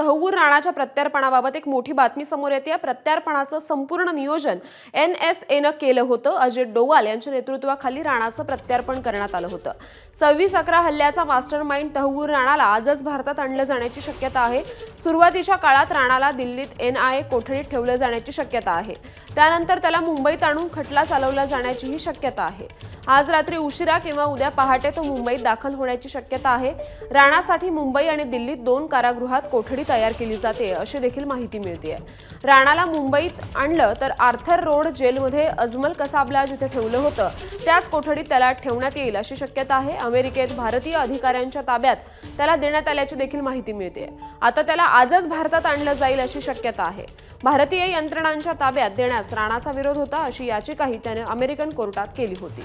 तहव्वूर राणाच्या प्रत्यार्पणाबाबत एक मोठी बातमी समोर येते। प्रत्यार्पणाचं संपूर्ण नियोजन NSAनं केलं होतं। अजित डोवाल यांच्या नेतृत्वाखाली राणाचं प्रत्यार्पण करण्यात आलं होतं। 26/11 हल्ल्याचा मास्टरमाइंड तहव्वूर राणाला आजच भारतात आणलं जाण्याची शक्यता आहे। सुरुवातीच्या काळात राणाला दिल्लीत NIA कोठडीत ठेवलं जाण्याची शक्यता आहे। त्यानंतर त्याला मुंबईत आणून खटला चालवला जाण्याचीही शक्यता आहे। आज रात्री उशिरा किंवा उद्या पहाटे तो मुंबईत दाखल होण्याची शक्यता आहे। राणासाठी मुंबई आणि दिल्लीत 2 कारागृहात कोठडी तयार केली जाते अशी देखील माहिती मिळते। राणाला मुंबईत आणलं तर आर्थर रोड जेलमध्ये अजमल कसाबला जिथे ठेवलं होतं त्याच कोठडीत त्याला ठेवण्यात येईल अशी शक्यता आहे। अमेरिकेत भारतीय अधिकाऱ्यांच्या ताब्यात त्याला देण्यात आल्याची देखील माहिती मिळते। आता त्याला आजच भारतात आणलं जाईल अशी शक्यता आहे। भारतीय यंत्रणांच्या ताब्यात देण्यास राणाचा विरोध होता अशी याचिकाही त्याने अमेरिकन कोर्टात केली होती।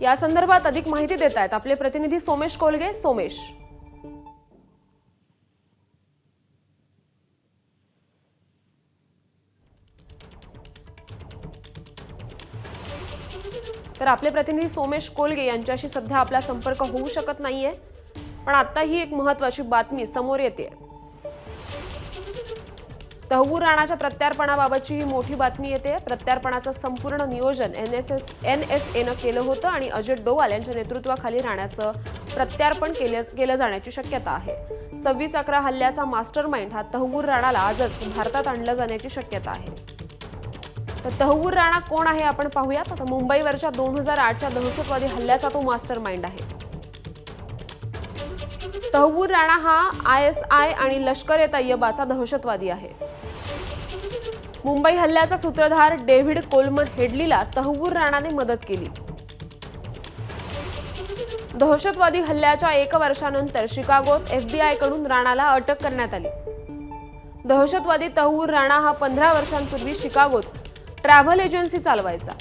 या संदर्भात अधिक माहिती देत आहेत आपले प्रतिनिधी सोमेश कोलगे। सोमेश, तर आपले प्रतिनिधी सोमेश कोलगे यांच्याशी सध्या आपला संपर्क होऊ शकत नाहीये, पण आता ही एक महत्त्वाची बातमी समोर येते। तहव्वूर राणाच्या प्रत्यार्पणाबाबतची ही मोठी बातमी येते। प्रत्यार्पणाचं संपूर्ण नियोजन NSAनं केलं होतं आणि अजित डोवाल यांच्या नेतृत्वाखाली राणाचं प्रत्यार्पण केलं जाण्याची शक्यता आहे। 26/11 हल्ल्याचा मास्टरमाइंड हा तहव्वूर राणाला आजच भारतात आणलं जाण्याची शक्यता आहे। तर तहव्वूर राणा कोण आहे आपण पाहूयात। आता मुंबईवरच्या 2008च्या दहशतवादी हल्ल्याचा तो मास्टरमाइंड आहे। तहव्वूर राणा हा ISI आणि लष्कर-ए-तय्यबाचा दहशतवादी आहे। मुंबई हल्ल्याचा सूत्रधार डेव्हिड कोलमन हेडलीला तहव्वूर राणाने मदत केली। दहशतवादी हल्ल्याच्या 1 वर्षानंतर शिकागोत FBI कडून राणाला अटक करण्यात आली। दहशतवादी तहव्वूर राणा हा 15 वर्षांपूर्वी शिकागोत ट्रॅव्हल एजन्सी चालवायचा।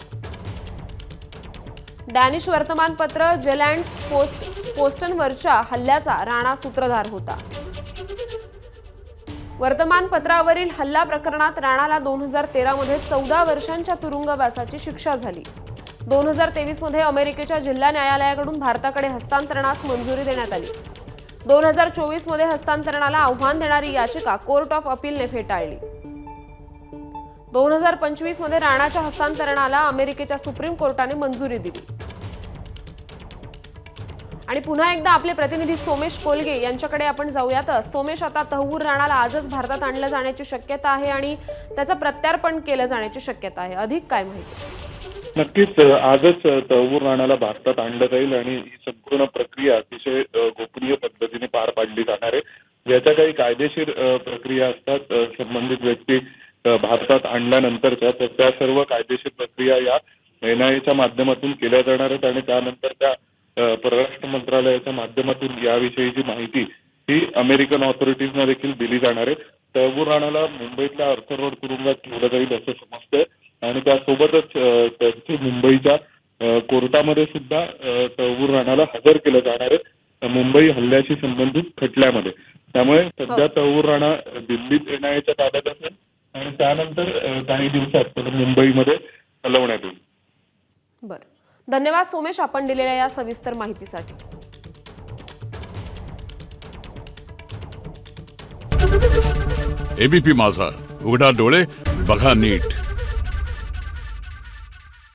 डॅनिश वर्तमानपत्र जेलँड्स पोस्टनवरच्या हल्ल्याचा राणा सूत्रधार होता। वर्तमानपत्रावरील हल्ला प्रकरणात राणाला 2013 मध्ये 14 वर्षांच्या तुरुंगवासाची शिक्षा झाली। 2023 मध्ये अमेरिकेच्या जिल्हा न्यायालयाकडून भारताकडे हस्तांतरणास मंजुरी देण्यात आली। 2024 मध्ये हस्तांतरणाला आव्हान देणारी याचिका कोर्ट ऑफ अपीलने फेटाळली। 2025 मध्ये राणाच्या हस्तांतरणाला अमेरिकेच्या सुप्रीम कोर्टाने मंजुरी दिली। आणि पुन्हा एकदा आपले प्रतिनिधी सोमेश कोलगे यांच्याकडे आपण जाऊयात। सोमेश, आता तहव्वूर राणाला आजच भारतात आणलं जाण्याची शक्यता आहे आणि त्याचं प्रत्यार्पण केलं जाण्याची शक्यता आहे, अधिक काय माहिती? नक्कीच आजच तहव्वूर राणाला भारतात आणलं जाईल आणि ही संपूर्ण प्रक्रिया अतिशय गोपनीय पद्धतीने पार पाडली जाणार आहे। याच्या काही कायदेशीर प्रक्रिया असतात संबंधित व्यक्ती भारतात आणल्यानंतरच्या, तर त्या सर्व कायदेशीर प्रक्रिया या NIAच्या माध्यमातून केल्या जाणार आहेत आणि त्यानंतर त्या परराष्ट्र मंत्रालयाच्या माध्यमातून याविषयीची माहिती ही अमेरिकन ऑथॉरिटीजना देखील दिली जाणार आहे। तहव्वूर राणाला मुंबईतल्या आर्थर रोड तुरुंगात ठेवलं जाईल असं समजतंय आणि त्यासोबतच त्यांची मुंबईच्या कोर्टामध्ये सुद्धा तहव्वूर राणाला हजर केलं जाणार आहे मुंबई हल्ल्याशी संबंधित खटल्यामध्ये। त्यामुळे सध्या तहव्वूर राणा दिल्लीत NIAच्या ताब्यात असेल आणि त्यानंतर काही दिवसात मुंबईमध्ये हलवण्यात येईल। बरं, धन्यवाद सोमेश आपण दिलेल्या या सविस्तर माहितीसाठी। ABP माझा, उघडा डोळे बघा नीट।